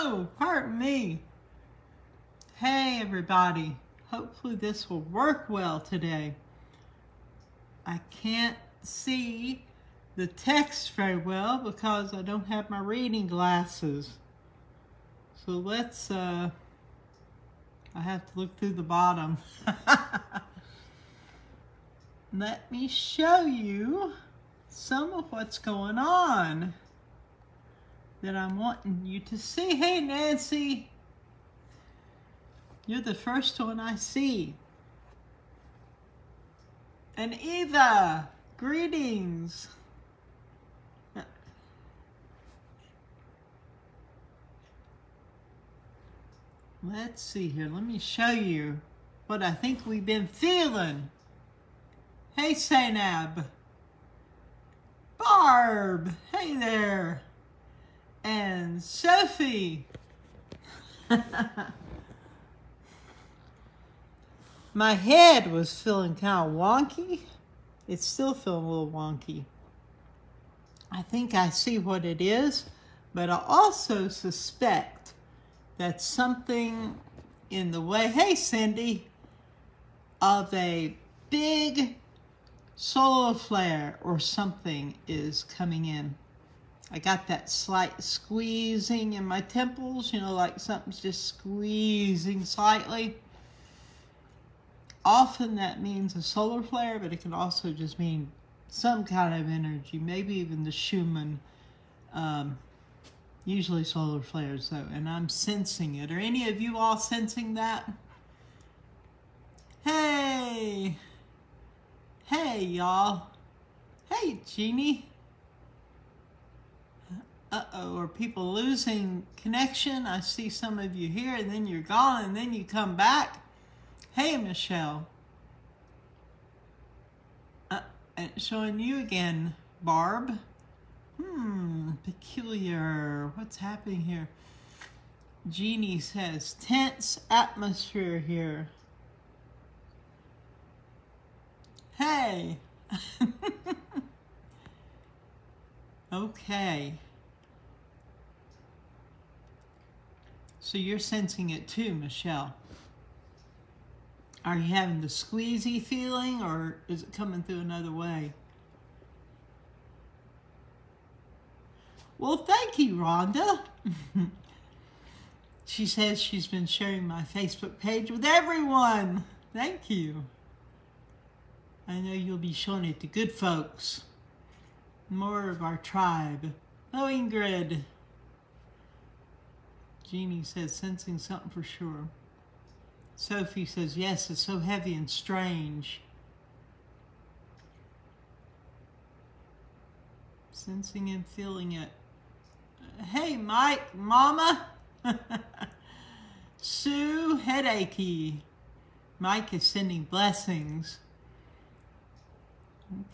Oh, pardon me. Hey, everybody. Hopefully this will work well today. I can't see the text very well because I don't have my reading glasses. So let's, I have to look through the bottom. Let me show you some of what's going on that I'm wanting you to see. Hey, Nancy. You're the first one I see. And Eva, greetings. Let's see here. Let me show you what I think we've been feeling. Hey, Zainab. Barb. Hey there. And Sophie. My head was feeling kind of wonky. It's still feeling a little wonky. I think I see what it is, but I also suspect that something in the way, hey Cindy, of a big solar flare or something is coming in. I got that slight squeezing in my temples, you know, like something's just squeezing slightly. Often that means a solar flare, but it can also just mean some kind of energy, maybe even the Schumann, usually solar flares though, and I'm sensing it. Are any of you all sensing that? Hey! Hey, y'all. Hey, Jeannie. Uh-oh, are people losing connection? I see some of you here, and then you're gone, and then you come back. Hey, Michelle. Showing you again, Barb. Peculiar. What's happening here? Jeannie says, tense atmosphere here. Hey. Okay. So you're sensing it too, Michelle. Are you having the squeezy feeling, or is it coming through another way? Well, thank you, Rhonda. She says she's been sharing my Facebook page with everyone. Thank you. I know you'll be showing it to good folks. More of our tribe. Oh, Ingrid. Jeannie says, sensing something for sure. Sophie says, yes, it's so heavy and strange. Sensing and feeling it. Hey, Mike, Mama. Sue, headachy. Mike is sending blessings.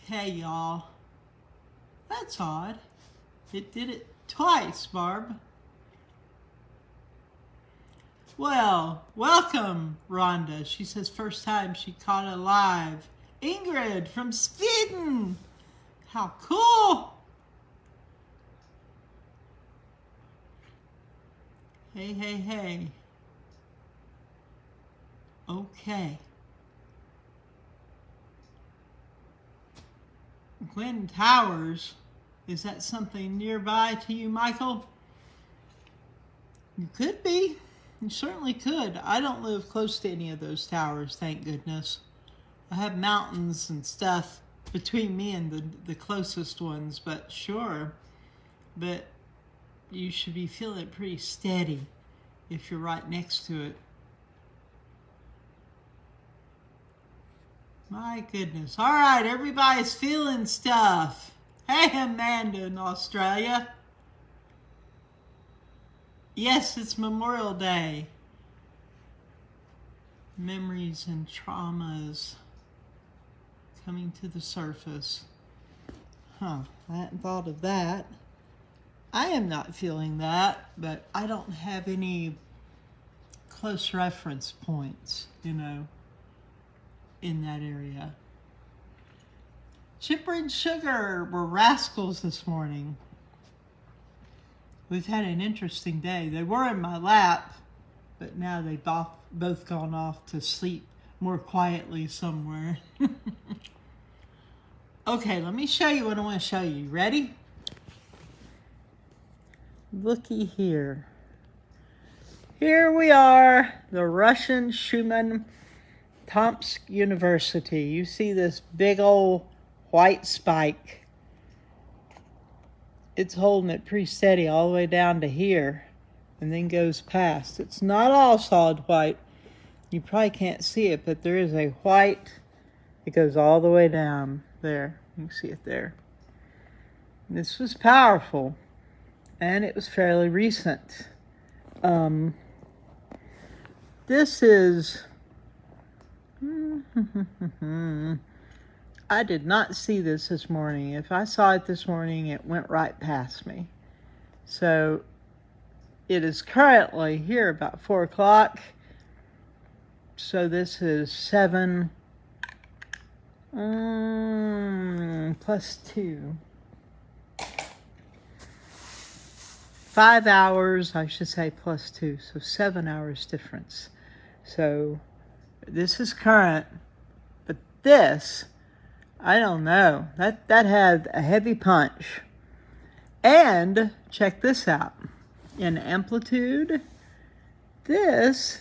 Okay, y'all. That's odd. It did it twice, Barb. Well, welcome, Rhonda. She says first time she caught it live. Ingrid from Sweden. How cool. Hey, hey, hey. Okay. Gwen Towers. Is that something nearby to you, Michael? You could be. You certainly could. I don't live close to any of those towers, thank goodness. I have mountains and stuff between me and the closest ones, but sure. But you should be feeling it pretty steady if you're right next to it. My goodness. All right, everybody's feeling stuff. Hey, Amanda in Australia. Yes, it's Memorial Day. Memories and traumas coming to the surface. I hadn't thought of that. I am not feeling that, but I don't have any close reference points, you know, in that area. Chipper and Sugar were rascals this morning. We've had an interesting day. They were in my lap, but now they've both gone off to sleep more quietly somewhere. Okay, let me show you what I want to show you. Ready? Looky here. Here we are, the Russian Schumann Tomsk University. You see this big old white spike. It's holding it pretty steady all the way down to here and then goes past. It's not all solid white. You probably can't see it, but there is a white. It goes all the way down there. You can see it there. This was powerful, and it was fairly recent. This is... I did not see this morning. If I saw it this morning, it went right past me. So it is currently here about 4 o'clock. So this is 7 plus 2. 5 hours, I should say, plus 2. So 7 hours difference. So this is current, but this, I don't know. That had a heavy punch. And check this out. In amplitude, this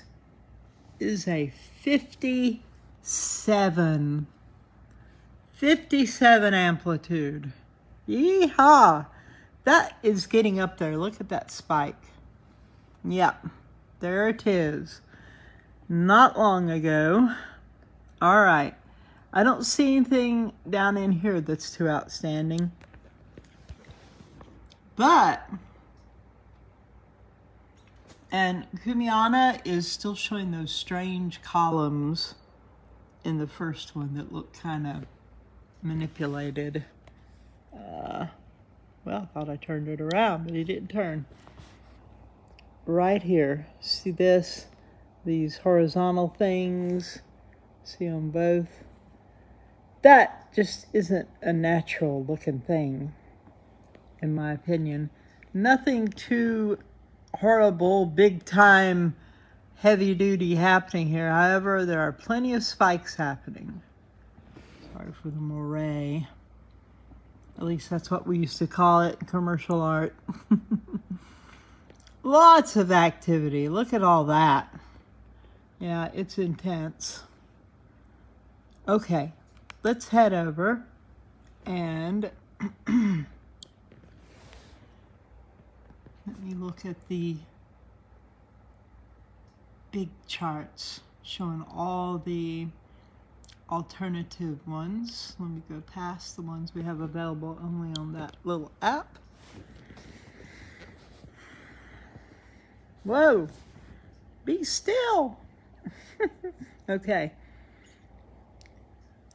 is a 57. 57 amplitude. Yeehaw! That is getting up there. Look at that spike. Yep, there it is. Not long ago. All right. I don't see anything down in here that's too outstanding. But, and Kumiana is still showing those strange columns in the first one that look kind of manipulated. Well, I thought I turned it around, but it didn't turn. Right here, see this? These horizontal things, see them both? That just isn't a natural looking thing, in my opinion. Nothing too horrible, big time, heavy duty happening here. However, there are plenty of spikes happening. Sorry for the moray. At least that's what we used to call it in commercial art. Lots of activity. Look at all that. Yeah, it's intense. Okay, let's head over and let me look at the big charts showing all the alternative ones. Let me go past the ones we have available only on that little app. Whoa, be still. Okay,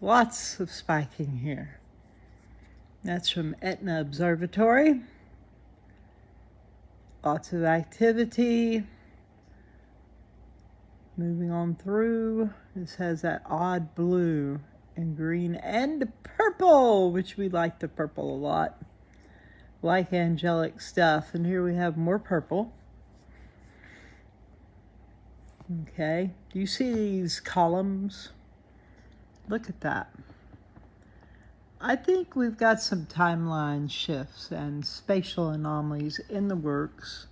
lots of spiking here. That's from Etna Observatory. Lots of activity. Moving on through, this has that odd blue and green and purple, which we like the purple a lot. Like angelic stuff. And here we have more purple. Okay, do you see these columns? Look at that. I think we've got some timeline shifts and spatial anomalies in the works.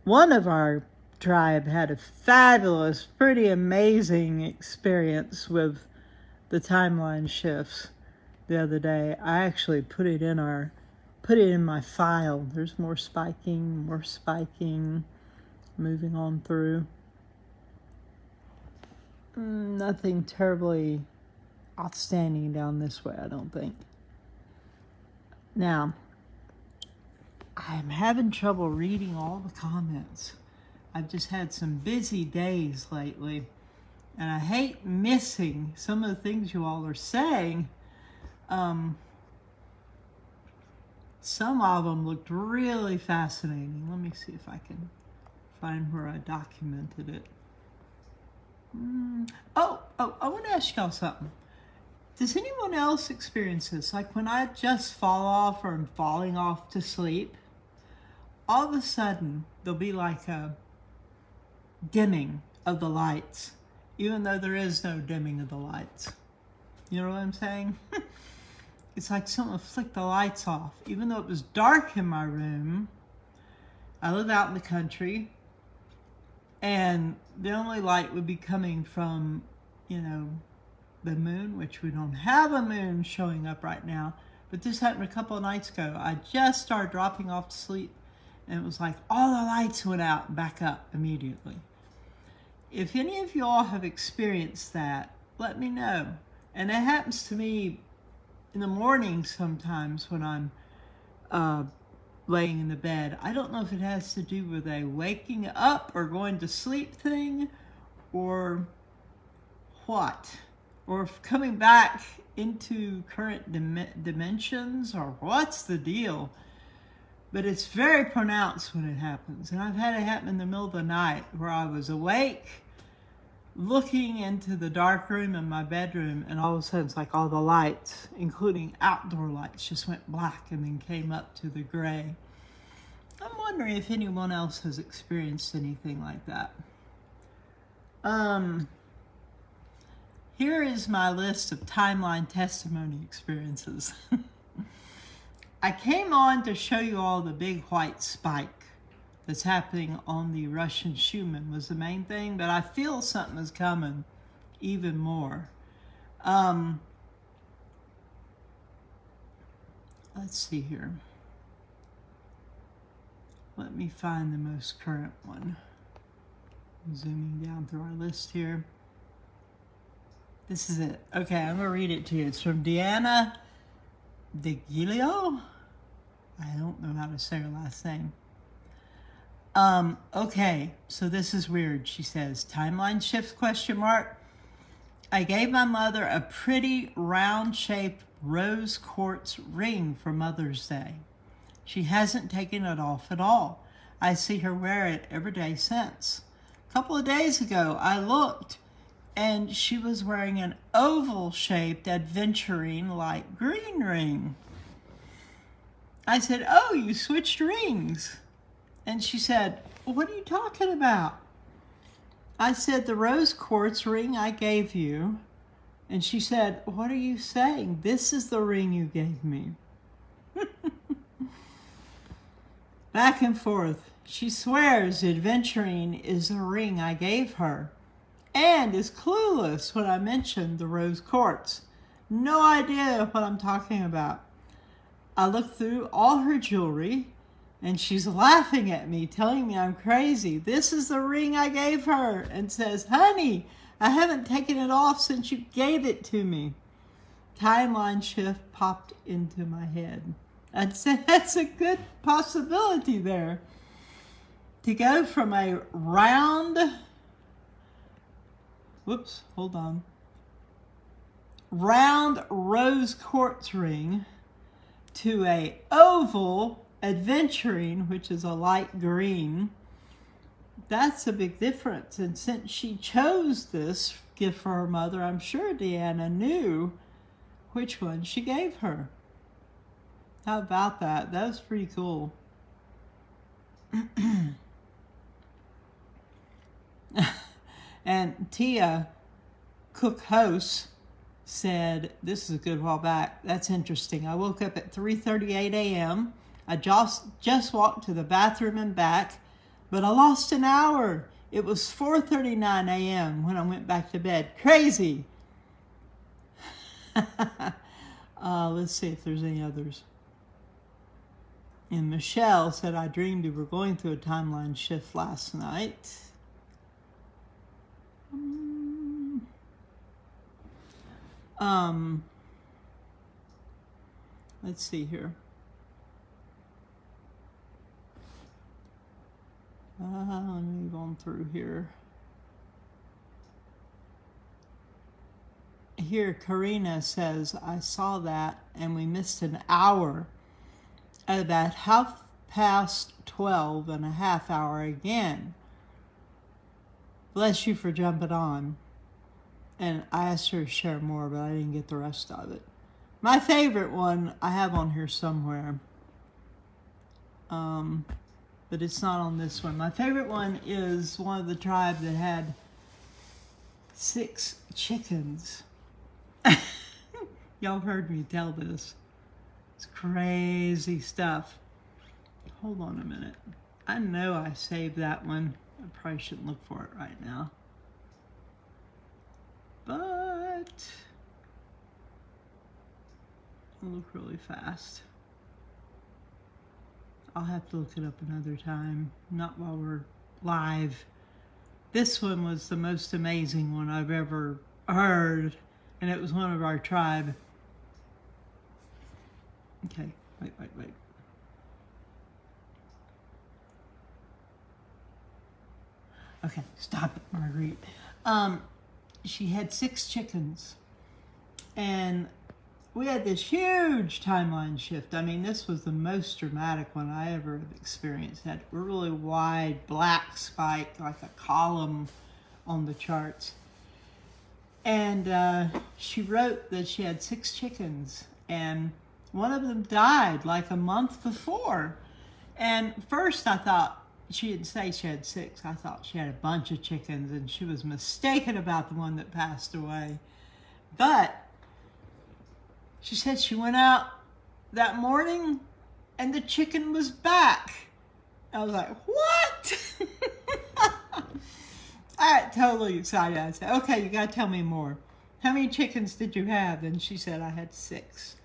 One of our tribe had a fabulous, pretty amazing experience with the timeline shifts the other day. I actually put it in my file. There's more spiking, moving on through. Nothing terribly outstanding down this way, I don't think. Now, I'm having trouble reading all the comments. I've just had some busy days lately, and I hate missing some of the things you all are saying. Some of them looked really fascinating. Let me see if I can find where I documented it. I want to ask y'all something. Does anyone else experience this? Like when I just fall off or I'm falling off to sleep, all of a sudden there'll be like a dimming of the lights, even though there is no dimming of the lights. You know what I'm saying? It's like someone flicked the lights off. Even though it was dark in my room, I live out in the country, and the only light would be coming from, you know, the moon, which we don't have a moon showing up right now. But this happened a couple of nights ago. I just started dropping off to sleep, and it was like all the lights went out and back up immediately. If any of y'all have experienced that, let me know. And it happens to me in the morning sometimes when I'm laying in the bed. I don't know if it has to do with a waking up or going to sleep thing or what, or coming back into current dimensions, or what's the deal. But it's very pronounced when it happens. And I've had it happen in the middle of the night where I was awake, looking into the dark room in my bedroom, and all of a sudden it's like all the lights, including outdoor lights, just went black and then came up to the gray. I'm wondering if anyone else has experienced anything like that. Here is my list of timeline testimony experiences. I came on to show you all the big white spike that's happening on the Russian Schumann was the main thing, but I feel something is coming even more. Let's see here. Let me find the most current one. Zooming down through our list here. This is it. Okay, I'm gonna read it to you. It's from Deanna DeGilio. I don't know how to say her last name. Okay, so this is weird. She says, timeline shifts, question mark. I gave my mother a pretty round-shaped rose quartz ring for Mother's Day. She hasn't taken it off at all. I see her wear it every day since. A couple of days ago, I looked, and she was wearing an oval-shaped adventuring light green ring. I said, oh, you switched rings. And she said, what are you talking about? I said, the rose quartz ring I gave you. And she said, what are you saying? This is the ring you gave me. Back and forth. She swears adventuring is the ring I gave her, and is clueless when I mentioned the rose quartz. No idea what I'm talking about. I looked through all her jewelry, and she's laughing at me, telling me I'm crazy. This is the ring I gave her, and says, honey, I haven't taken it off since you gave it to me. Timeline shift popped into my head. I'd say that's a good possibility there. To go from a round, round rose quartz ring to a oval adventuring, which is a light green. That's a big difference. And since she chose this gift for her mother, I'm sure Deanna knew which one she gave her. How about that? That was pretty cool. And Tia Cook-House said, this is a good while back, that's interesting. I woke up at 3:38 a.m. I just walked to the bathroom and back, but I lost an hour. It was 4:39 a.m. when I went back to bed. Crazy. Let's see if there's any others. And Michelle said, I dreamed we were going through a timeline shift last night. Let's see here. Let me move on through here. Here, Karina says, I saw that and we missed an hour. At about 12:30 and a half hour again. Bless you for jumping on. And I asked her to share more, but I didn't get the rest of it. My favorite one I have on here somewhere, but it's not on this one. My favorite one is one of the tribe that had 6 chickens. Y'all heard me tell this. It's crazy stuff. Hold on a minute. I know I saved that one. I probably shouldn't look for it right now. But I'll look really fast. I'll have to look it up another time, not while we're live. This one was the most amazing one I've ever heard, and it was one of our tribe. Okay, wait. Okay, stop it, Marguerite. She had 6 chickens, and we had this huge timeline shift. I mean, this was the most dramatic one I ever experienced. It had a really wide black spike, like a column on the charts. And she wrote that she had 6 chickens, and one of them died like a month before. And first I thought, she didn't say she had 6. I thought she had a bunch of chickens, and she was mistaken about the one that passed away. But she said she went out that morning and the chicken was back. I was like, what? I got totally excited. I said, okay, you got to tell me more. How many chickens did you have? And she said, I had 6.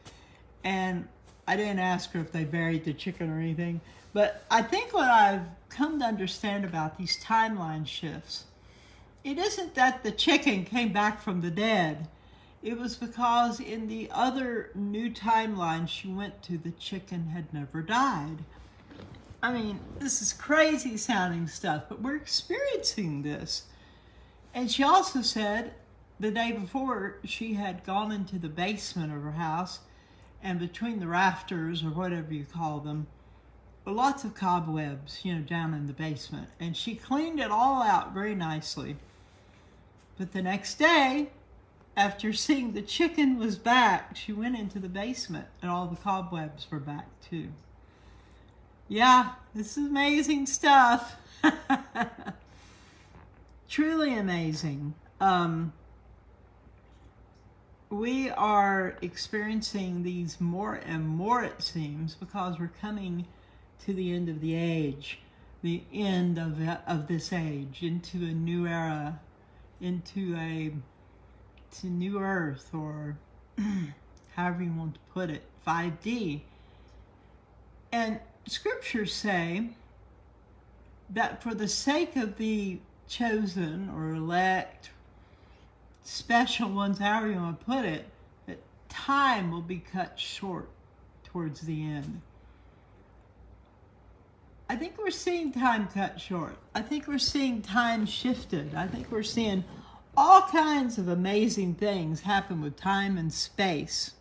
And I didn't ask her if they buried the chicken or anything. But I think what I've come to understand about these timeline shifts, it isn't that the chicken came back from the dead. It was because in the other new timeline she went to, the chicken had never died. I mean, this is crazy sounding stuff, but we're experiencing this. And she also said the day before she had gone into the basement of her house, and between the rafters, or whatever you call them, were lots of cobwebs, down in the basement. And she cleaned it all out very nicely. But the next day, after seeing the chicken was back, she went into the basement and all the cobwebs were back too. Yeah, this is amazing stuff. Truly amazing. We are experiencing these more and more, it seems, because we're coming to the end of the age, the end of this age, into a new era, into new earth, or however you want to put it, 5D. And scriptures say that for the sake of the chosen or elect, special ones, however you want to put it, that time will be cut short towards the end. I think we're seeing time cut short. I think we're seeing time shifted. I think we're seeing all kinds of amazing things happen with time and space.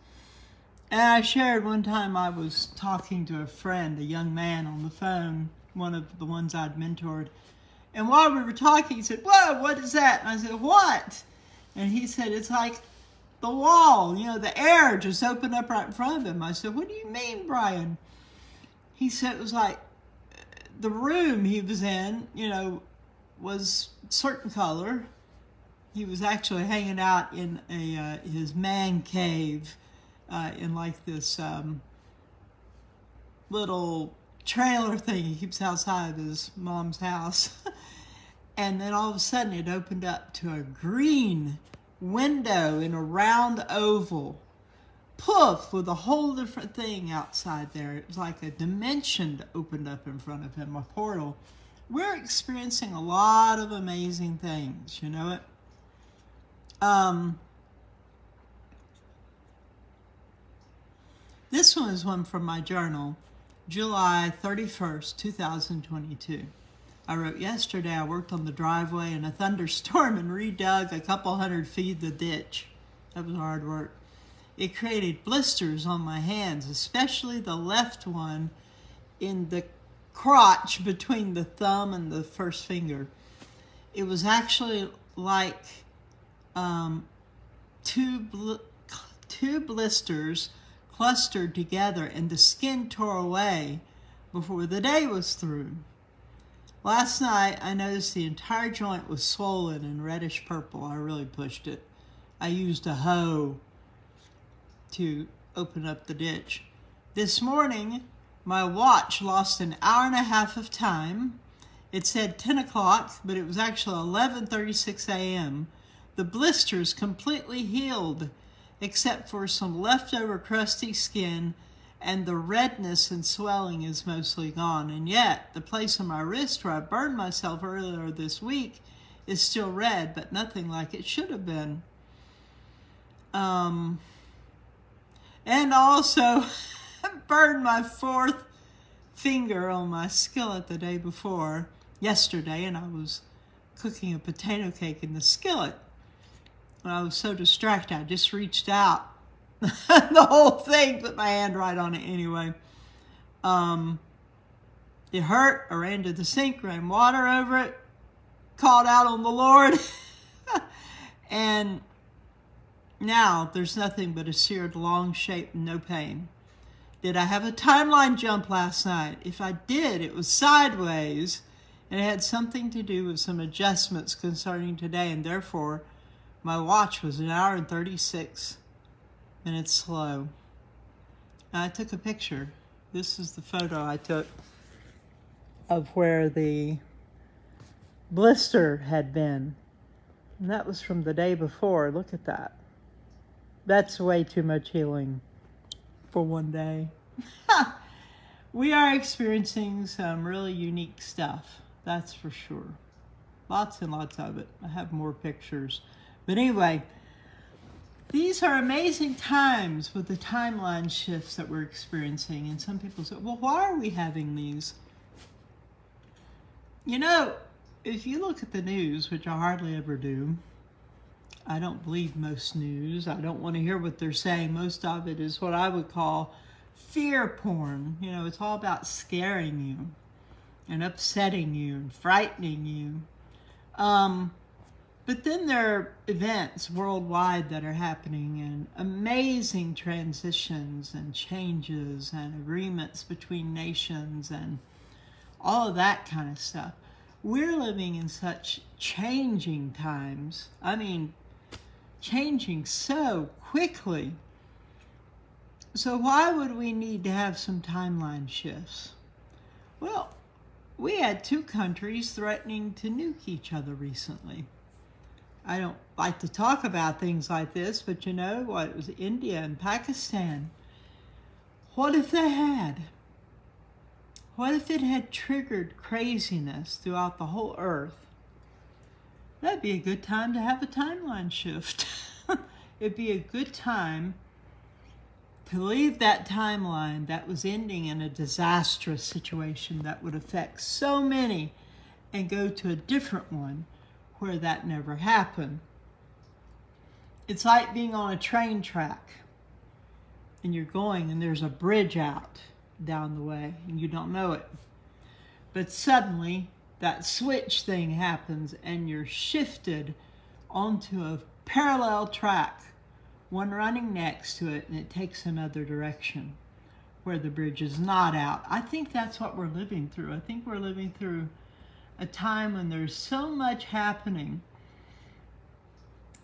And I shared one time I was talking to a friend, a young man on the phone, one of the ones I'd mentored. And while we were talking, he said, whoa, what is that? And I said, what? And he said, it's like the wall, the air just opened up right in front of him. I said, what do you mean, Brian? He said it was like the room he was in, was a certain color. He was actually hanging out in his man cave in like this little trailer thing he keeps outside of his mom's house. And then all of a sudden it opened up to a green window in a round oval. Poof, with a whole different thing outside there. It was like a dimension that opened up in front of him, a portal. We're experiencing a lot of amazing things, you know it? This one is one from my journal, July 31st, 2022. I wrote, yesterday I worked on the driveway in a thunderstorm and redug a couple 100 feet of the ditch. That was hard work. It created blisters on my hands, especially the left one in the crotch between the thumb and the first finger. It was actually like um, two blisters clustered together, and the skin tore away before the day was through. Last night, I noticed the entire joint was swollen and reddish purple. I really pushed it. I used a hoe to open up the ditch. This morning, my watch lost an hour and a half of time. It said 10 o'clock, but it was actually 11:36 a.m. The blisters completely healed, except for some leftover crusty skin, and the redness and swelling is mostly gone. And yet, the place on my wrist where I burned myself earlier this week is still red, but nothing like it should have been. And also, burned my fourth finger on my skillet the day before, yesterday, and I was cooking a potato cake in the skillet. And I was so distracted, I just reached out. The whole thing, put my hand right on it anyway. It hurt. I ran to the sink, ran water over it, called out on the Lord, and now there's nothing but a seared long shape and no pain. Did I have a timeline jump last night? If I did, it was sideways, and it had something to do with some adjustments concerning today, and therefore my watch was 1 hour and 36 minutes slow. And I took a picture. This is the photo I took of where the blister had been. And that was from the day before. Look at that. That's way too much healing for one day. We are experiencing some really unique stuff, that's for sure. Lots and lots of it. I have more pictures. But anyway, these are amazing times with the timeline shifts that we're experiencing. And some people say, well, why are we having these? You know, if you look at the news, which I hardly ever do, I don't believe most news. I don't want to hear what they're saying. Most of it is what I would call fear porn. You know, it's all about scaring you and upsetting you and frightening you. But then there are events worldwide that are happening, and amazing transitions and changes and agreements between nations and all of that kind of stuff. We're living in such changing times. I mean, changing so quickly. So why would we need to have some timeline shifts? Well, we had two countries threatening to nuke each other recently. I don't like to talk about things like this, but you know what? It was India and Pakistan. What if they had? What if it had triggered craziness throughout the whole earth? That'd be a good time to have a timeline shift. It'd be a good time to leave that timeline that was ending in a disastrous situation that would affect so many and go to a different one where that never happened. It's like being on a train track and you're going and there's a bridge out down the way and you don't know it. But suddenly that switch thing happens and you're shifted onto a parallel track, one running next to it, and it takes another direction where the bridge is not out. I think that's what we're living through. I think we're living through a time when there's so much happening,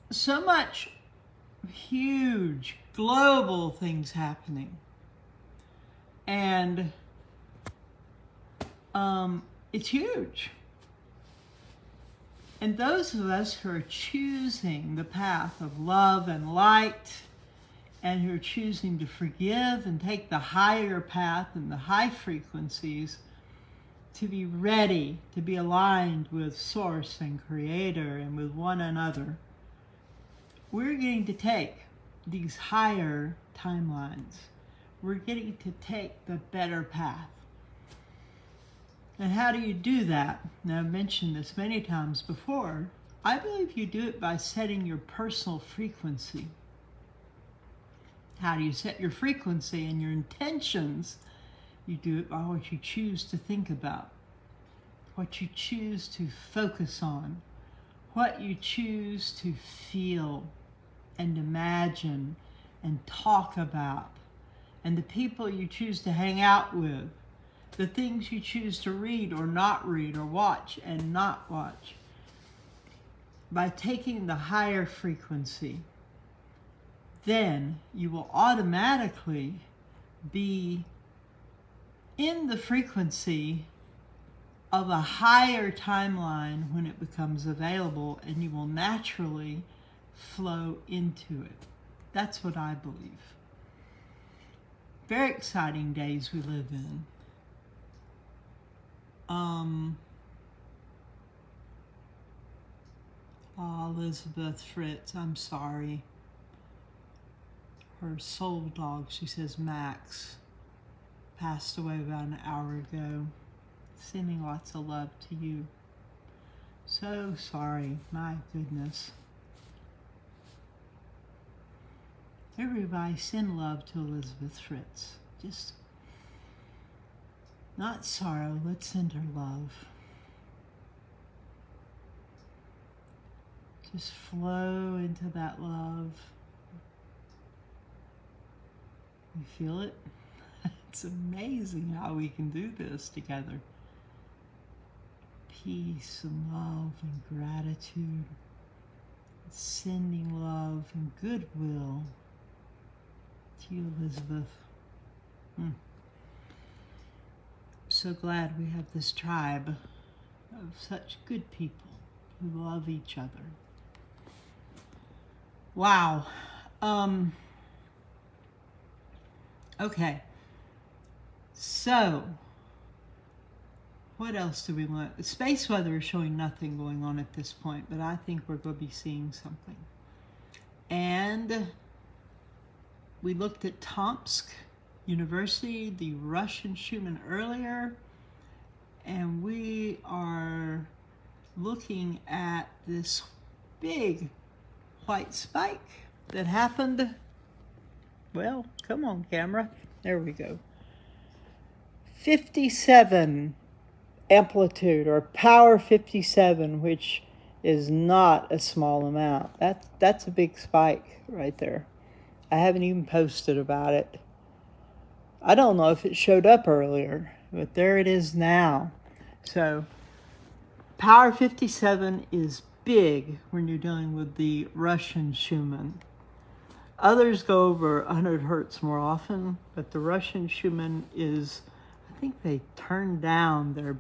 so much huge global things happening. And it's huge. And those of us who are choosing the path of love and light, and who are choosing to forgive and take the higher path and the high frequencies, to be ready, to be aligned with Source and Creator and with one another, we're getting to take these higher timelines. We're getting to take the better path. And how do you do that? Now, I've mentioned this many times before. I believe you do it by setting your personal frequency. How do you set your frequency and your intentions? You do it by what you choose to think about, what you choose to focus on, what you choose to feel and imagine and talk about, and the people you choose to hang out with, the things you choose to read or not read, or watch and not watch. By taking the higher frequency, then you will automatically be in the frequency of a higher timeline when it becomes available, and you will naturally flow into it. That's what I believe. Very exciting days we live in. Elizabeth Fritz, I'm sorry. Her soul dog, she says Max, passed away about an hour ago. Sending lots of love to you. So sorry, my goodness. Everybody send love to Elizabeth Fritz. Just not sorrow, let's send her love. Just flow into that love. You feel it? It's amazing how we can do this together. Peace and love and gratitude. Sending love and goodwill to you, Elizabeth. I'm so glad we have this tribe of such good people who love each other. Wow. Okay. So, what else do we want? Space weather is showing nothing going on at this point, but I think we're going to be seeing something. And we looked at Tomsk University, the Russian Schumann earlier, and we are looking at this big white spike that happened. Well, come on, camera. There we go. 57 amplitude, or power 57, which is not a small amount. That's a big spike right there. I haven't even posted about it. I don't know if it showed up earlier, but there it is now. So power 57 is big when you're dealing with the Russian Schumann. Others go over 100 hertz more often, but the Russian Schumann is, I think they turned down their,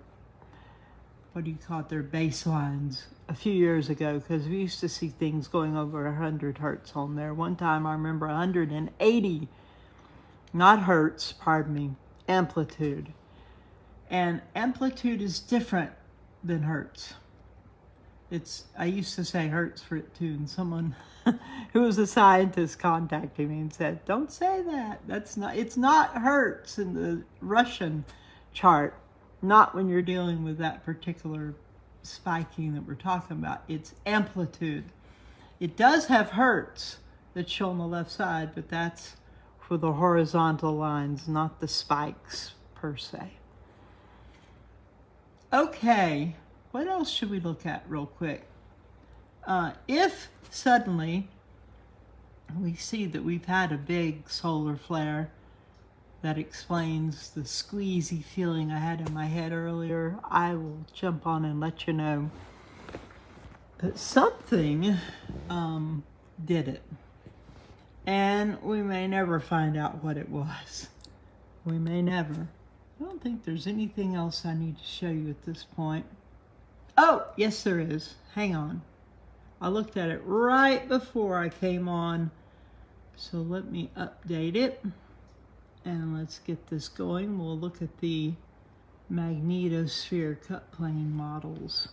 their baselines a few years ago, because we used to see things going over 100 hertz on there. One time I remember 180, not hertz, pardon me, amplitude. And amplitude is different than hertz. I used to say hertz for it too, and someone who was a scientist contacted me and said, don't say that. It's not hertz in the Russian chart, not when you're dealing with that particular spiking that we're talking about. It's amplitude. It does have hertz that's shown on the left side, but that's for the horizontal lines, not the spikes per se. Okay. What else should we look at real quick? If suddenly we see that we've had a big solar flare that explains the squeezy feeling I had in my head earlier, I will jump on and let you know. But something did it. And we may never find out what it was. We may never. I don't think there's anything else I need to show you at this point. Oh, yes there is. Hang on. I looked at it right before I came on. So let me update it. And let's get this going. We'll look at the magnetosphere cut plane models.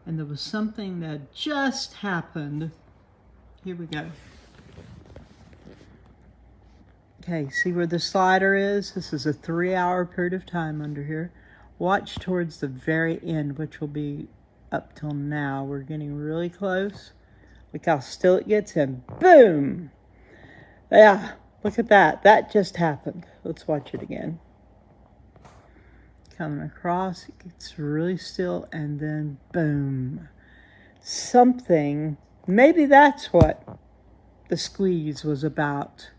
And there was something that just happened. Here we go. Okay, see where the slider is? This is a 3-hour period of time under here. Watch towards the very end, which will be up till now. We're getting really close. Look how still it gets, and boom! Yeah, look at that. That just happened. Let's watch it again. Coming across, it gets really still, and then boom. something. Maybe that's what the squeeze was about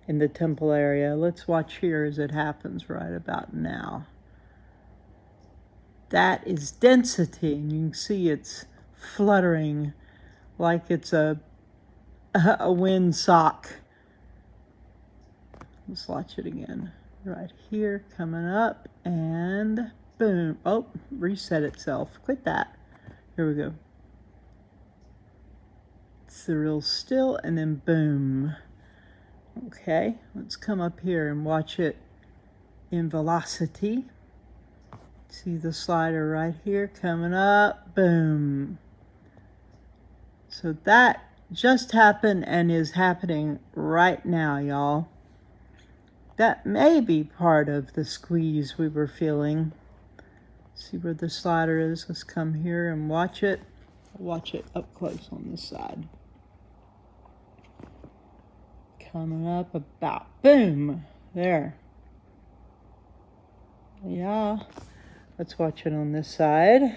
in the temple area. Let's watch here as it happens right about now. That is density, and you can see it's fluttering like it's a wind sock. Let's watch it again. Right here, coming up, and boom. Oh, reset itself. Quit that. Here we go. It's the real still, and then boom. Okay, let's come up here and watch it in velocity. See the slider right here coming up, boom. So that just happened and is happening right now, y'all. That may be part of the squeeze we were feeling. See where the slider is? Let's come here and watch it. Watch it up close on this side. Coming up about, boom, there. Yeah. Let's watch it on this side.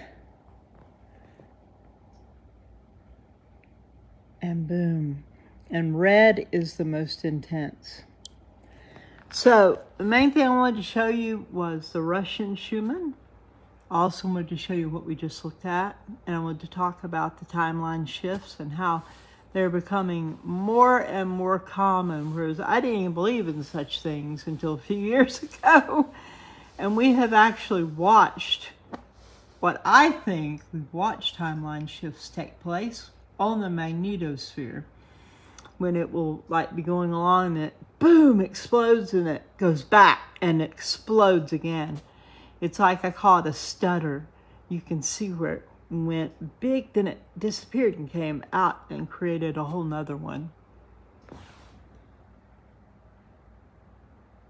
And boom. And red is the most intense. So the main thing I wanted to show you was the Russian Schumann. I also wanted to show you what we just looked at. And I wanted to talk about the timeline shifts and how they're becoming more and more common. Whereas I didn't even believe in such things until a few years ago. And we have actually watched what I think we've watched timeline shifts take place on the magnetosphere, when it will like be going along and it boom explodes and it goes back and explodes again. It's like, I call it a stutter. You can see where it went big, then it disappeared and came out and created a whole nother one.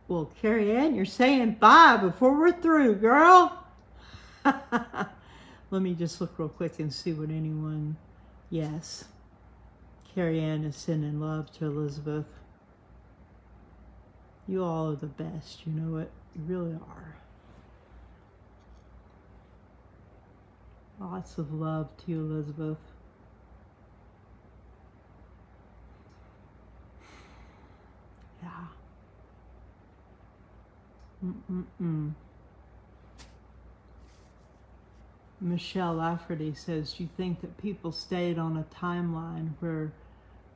Well, Carrie Ann, you're saying bye before we're through, girl. Let me just look real quick and see what anyone, yes. Carrie Ann is sending love to Elizabeth. You all are the best, you know it. You really are. Lots of love to you, Elizabeth. Yeah. Michelle Lafferty says, do you think that people stayed on a timeline where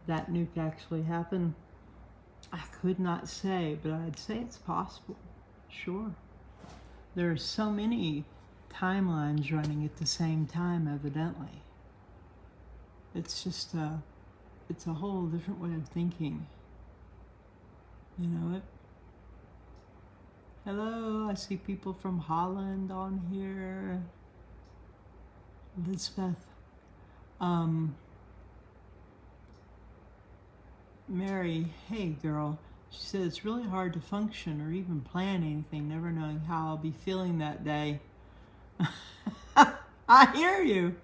that nuke actually happened? I could not say, but I'd say it's possible. Sure. There are so many timelines running at the same time, evidently. It's just it's a whole different way of thinking. You know it? Hello, I see people from Holland on here. Elizabeth. Mary, hey girl. She said it's really hard to function or even plan anything, never knowing how I'll be feeling that day. I hear you.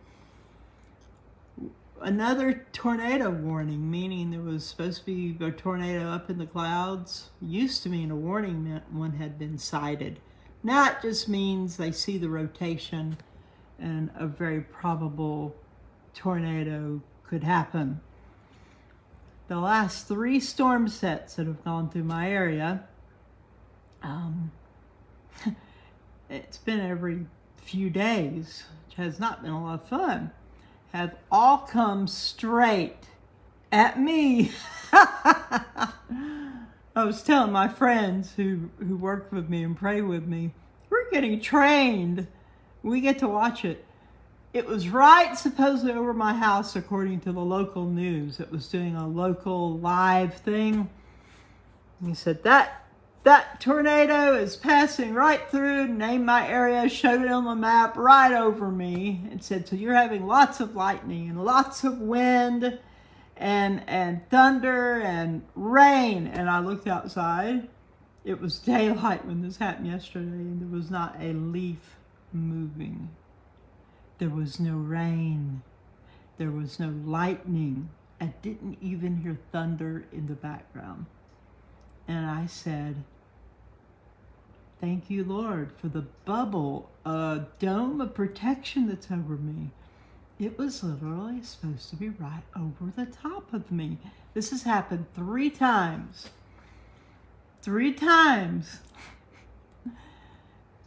Another tornado warning, meaning there was supposed to be a tornado up in the clouds, used to mean a warning meant one had been sighted. Now it just means they see the rotation and a very probable tornado could happen. The last 3 storm sets that have gone through my area, it's been every few days, which has not been a lot of fun, have all come straight at me. I was telling my friends who work with me and pray with me, we're getting trained. We get to watch it. It was right supposedly over my house, according to the local news. It was doing a local live thing. And he said, that tornado is passing right through, named my area, showed it on the map right over me. It said, so you're having lots of lightning and lots of wind and thunder and rain. And I looked outside. It was daylight when this happened yesterday, and there was not a leaf moving. There was no rain. There was no lightning. I didn't even hear thunder in the background. And I said, thank you, Lord, for the bubble, a dome of protection that's over me. It was literally supposed to be right over the top of me. This has happened 3 times. 3 times.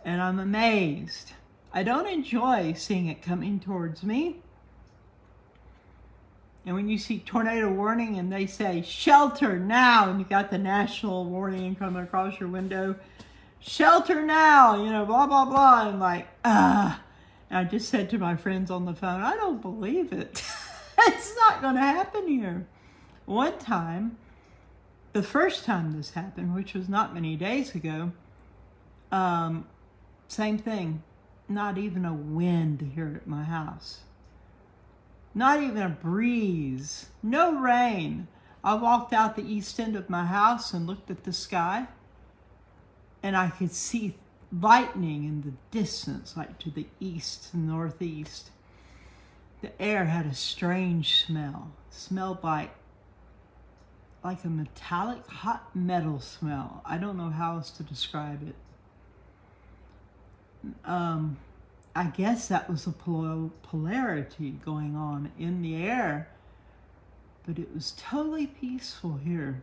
And I'm amazed. I don't enjoy seeing it coming towards me. And when you see tornado warning and they say, shelter now, and you got the national warning coming across your window, shelter now, you know, blah, blah, blah. I'm like, ah. And I just said to my friends on the phone, I don't believe it. It's not going to happen here. One time, the first time this happened, which was not many days ago, same thing. Not even a wind here at my house. Not even a breeze. No rain. I walked out the east end of my house and looked at the sky, and I could see lightning in the distance, like to the east and northeast. The air had a strange smell. It smelled like a metallic hot metal smell. I don't know how else to describe it. I guess that was a polarity going on in the air, but it was totally peaceful here.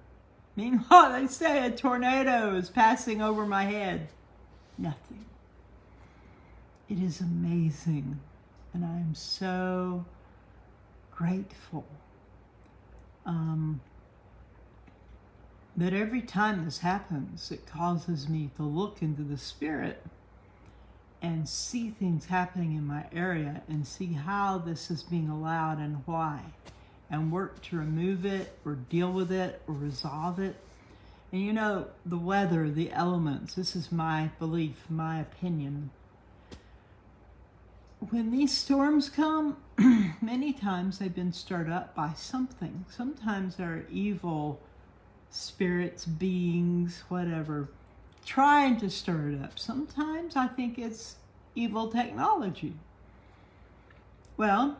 Meanwhile, they say a tornado is passing over my head. Nothing. It is amazing, and I am so grateful. But every time this happens, it causes me to look into the spirit and see things happening in my area and see how this is being allowed and why, and work to remove it or deal with it or resolve it. And you know, the weather, the elements, this is my belief, my opinion. When these storms come, many times they've been stirred up by something. Sometimes there are evil spirits, beings, whatever, trying to stir it up. Sometimes I think it's evil technology. Well,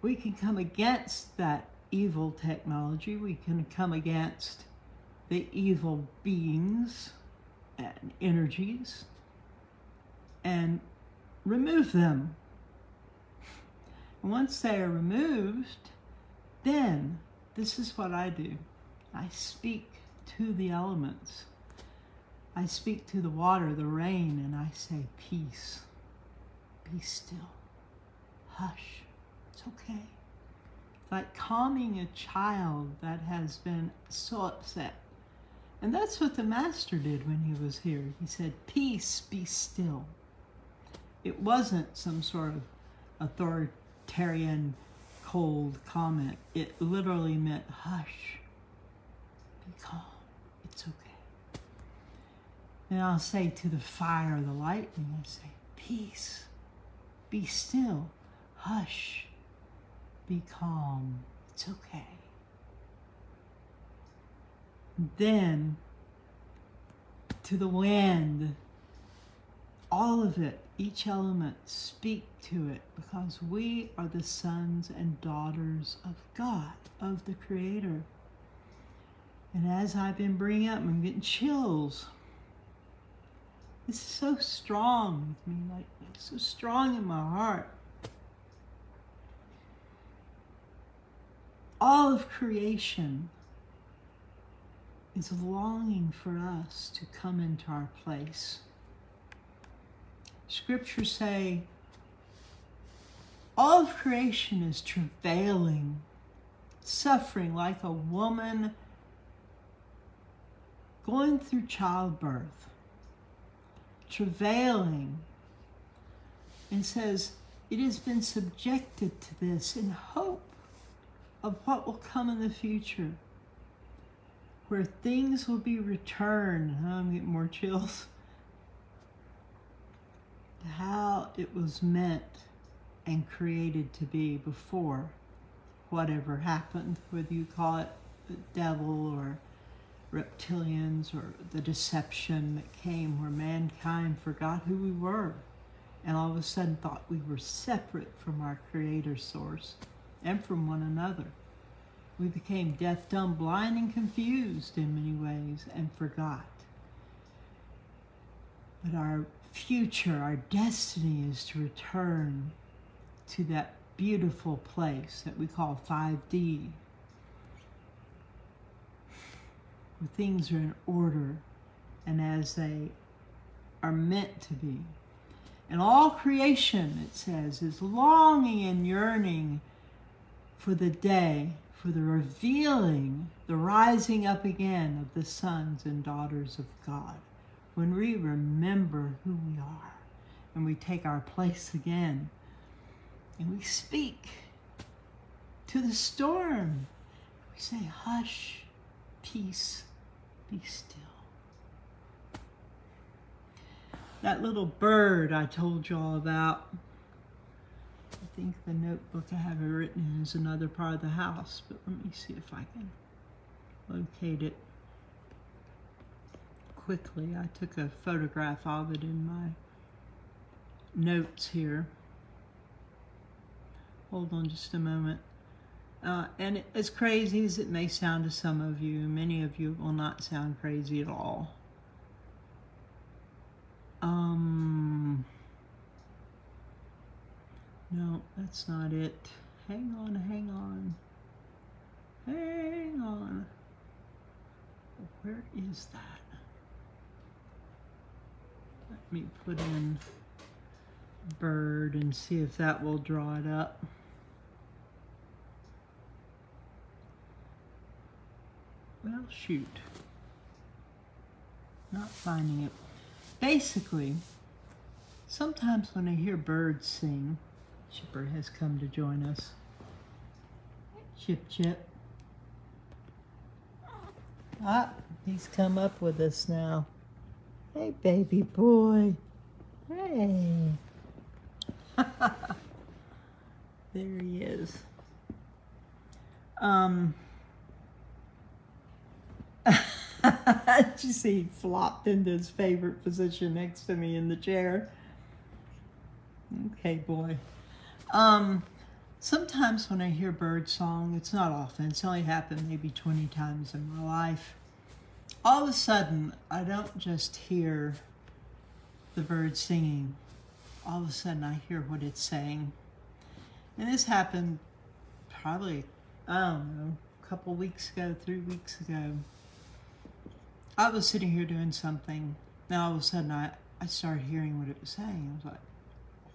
we can come against that evil technology. We can come against the evil beings and energies and remove them. Once they are removed, then this is what I do. I speak to the elements. I speak to the water, the rain, and I say, peace, be still, hush, it's okay. It's like calming a child that has been so upset. And that's what the Master did when he was here. He said, peace, be still. It wasn't some sort of authoritarian, cold comment. It literally meant, hush, be calm, it's okay. And I'll say to the fire, the lightning, I say, peace, be still, hush, be calm, it's okay. Then, to the wind, all of it, each element, speak to it, because we are the sons and daughters of God, of the Creator. And as I've been bringing up, I'm getting chills. This is so strong with me, like so strong in my heart. All of creation is longing for us to come into our place. Scriptures say, all of creation is travailing, suffering like a woman going through childbirth, travailing, and says it has been subjected to this in hope of what will come in the future, where things will be returned. I'm getting more chills. How it was meant and created to be before whatever happened, whether you call it the devil or reptilians or the deception that came where mankind forgot who we were and all of a sudden thought we were separate from our Creator source and from one another. We became deaf, dumb, blind, and confused in many ways and forgot. But our future, our destiny is to return to that beautiful place that we call 5D, where things are in order and as they are meant to be. And all creation, it says, is longing and yearning for the day, for the revealing, the rising up again of the sons and daughters of God, when we remember who we are and we take our place again and we speak to the storm. We say, hush, peace, be still. That little bird I told y'all about, I think the notebook I have it written in is another part of the house, but let me see if I can locate it quickly. I took a photograph of it in my notes here. Hold on just a moment. And as crazy as it may sound to some of you, many of you will not sound crazy at all. No, that's not it. Hang on, hang on. Hang on. Where is that? Let me put in bird and see if that will draw it up. Well, shoot. Not finding it. Basically, sometimes when I hear birds sing, Chipper has come to join us. Chip, Chip. Ah, he's come up with us now. Hey, baby boy. Hey. There he is. Did you see he flopped into his favorite position next to me in the chair? Okay, boy. Sometimes when I hear bird song, it's not often, it's only happened maybe 20 times in my life. All of a sudden, I don't just hear the bird singing. All of a sudden, I hear what it's saying. And this happened probably, I don't know, a couple weeks ago, 3 weeks ago. I was sitting here doing something, and all of a sudden I started hearing what it was saying. I was like,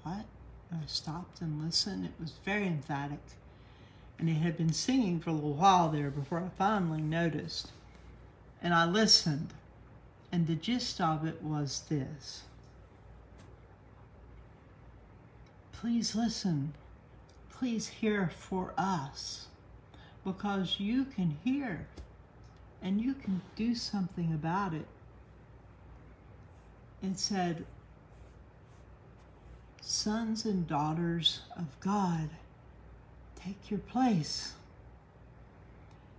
what? And I stopped and listened. It was very emphatic. And it had been singing for a little while there before I finally noticed. And I listened, and the gist of it was this. Please listen. Please hear for us, because you can hear and you can do something about it. It said, sons and daughters of God, take your place.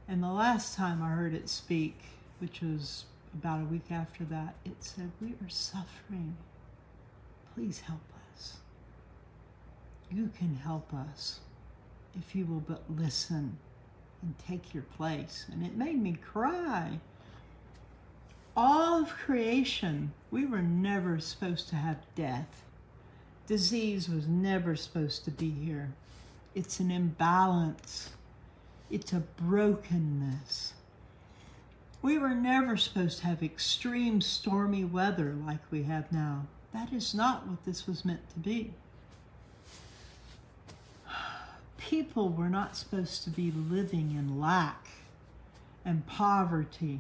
And the last time I heard it speak, which was about a week after that, it said, we are suffering. Please help us. You can help us if you will but listen and take your place. And it made me cry. All of creation, we were never supposed to have death. Disease was never supposed to be here. It's an imbalance. It's a brokenness. We were never supposed to have extreme stormy weather like we have now. That is not what this was meant to be. People were not supposed to be living in lack and poverty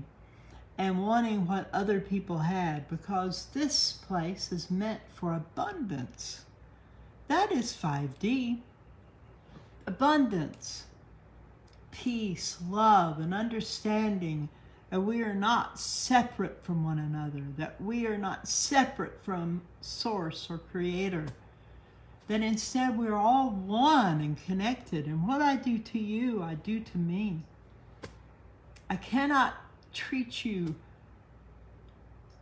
and wanting what other people had, because this place is meant for abundance. That is 5D. Abundance, peace, love, and understanding that we are not separate from one another, that we are not separate from Source or Creator, that instead we're all one and connected. And what I do to you, I do to me. I cannot treat you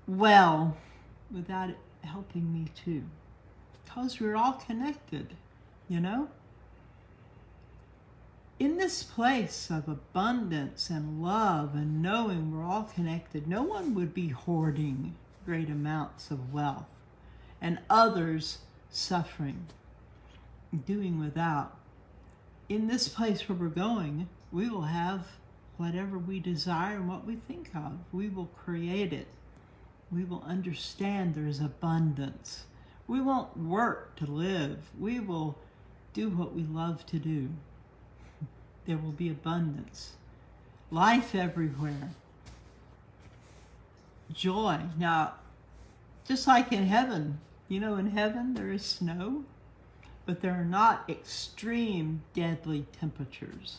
well without it helping me too, because we're all connected, you know? In this place of abundance and love and knowing we're all connected, no one would be hoarding great amounts of wealth and others suffering. doing without. In this place where we're going, we will have whatever we desire and what we think of. We will create it. We will understand there is abundance. We won't work to live. We will do what we love to do. There will be abundance. Life everywhere. Joy. Now, just like in heaven, you know, in heaven there is snow, but there are not extreme deadly temperatures.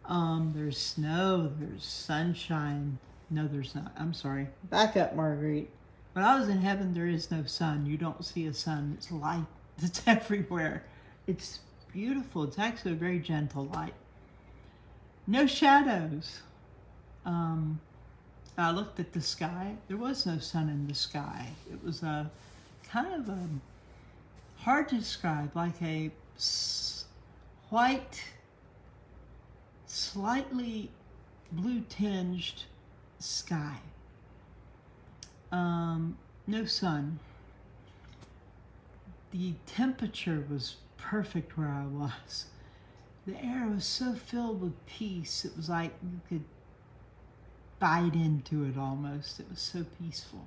There's snow, there's sunshine. No, there's not. I'm sorry. Back up, Marguerite. When I was in heaven, there is no sun. You don't see a sun. It's light. It's everywhere. It's beautiful. It's actually a very gentle light. No shadows. I looked at the sky. There was no sun in the sky. It was a kind of hard to describe, like a white, slightly blue-tinged sky. No sun. The temperature was perfect where I was. The air was so filled with peace. It was like you could bite into it almost. It was so peaceful.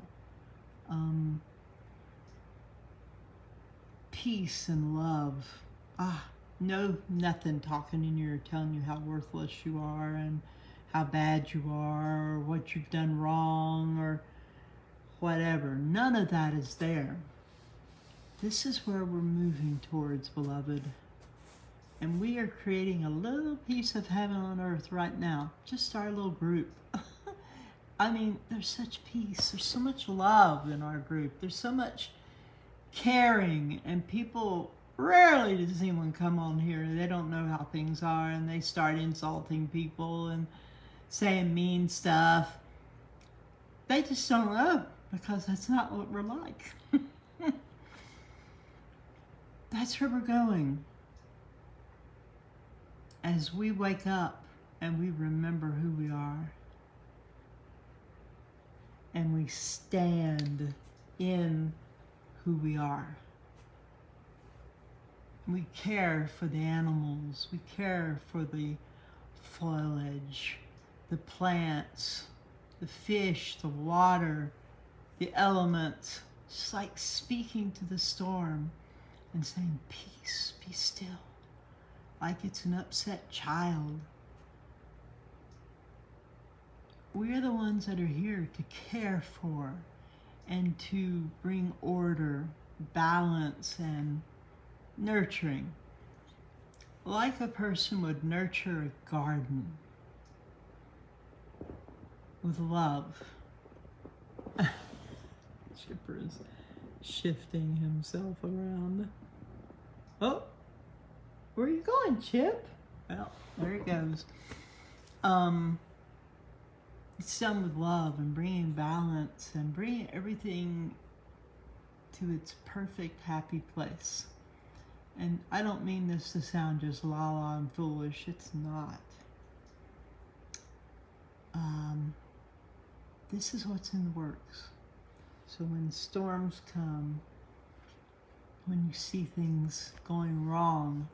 Peace and love. No, nothing talking in your ear telling you how worthless you are and how bad you are or what you've done wrong or whatever. None of that is there. This is where we're moving towards, beloved. And we are creating a little piece of heaven on earth right now. Just our little group. I mean, there's such peace. There's so much love in our group. There's so much caring. And people, rarely does anyone come on here. They don't know how things are. And they start insulting people and saying mean stuff. They just don't know, because that's not what we're like. That's where we're going. As we wake up and we remember who we are, and we stand in who we are. We care for the animals. We care for the foliage, the plants, the fish, the water, the elements. Just like speaking to the storm and saying, peace, be still. Like it's an upset child. We're the ones that are here to care for and to bring order, balance, and nurturing. Like a person would nurture a garden with love. Chipper is shifting himself around. Oh, where are you going, Chip? Well, there he goes. It's done with love and bringing balance and bringing everything to its perfect, happy place. And I don't mean this to sound just la-la and foolish. It's not. This is what's in the works. So when storms come, when you see things going wrong,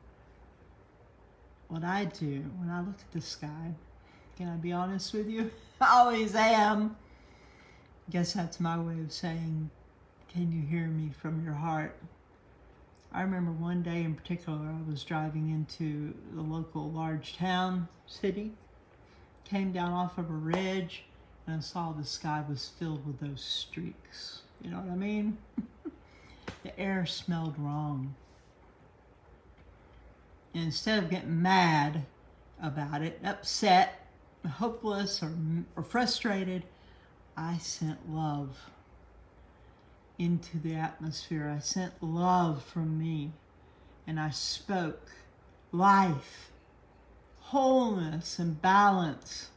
what I do when I look at the sky, can I be honest with you? I always am. Guess that's my way of saying, can you hear me from your heart? I remember one day in particular, I was driving into the local large town, city, came down off of a ridge, and I saw the sky was filled with those streaks. You know what I mean? The air smelled wrong. And instead of getting mad about it, upset, hopeless, or frustrated, I sent love into the atmosphere. I sent love from me, and I spoke life, wholeness, and balance,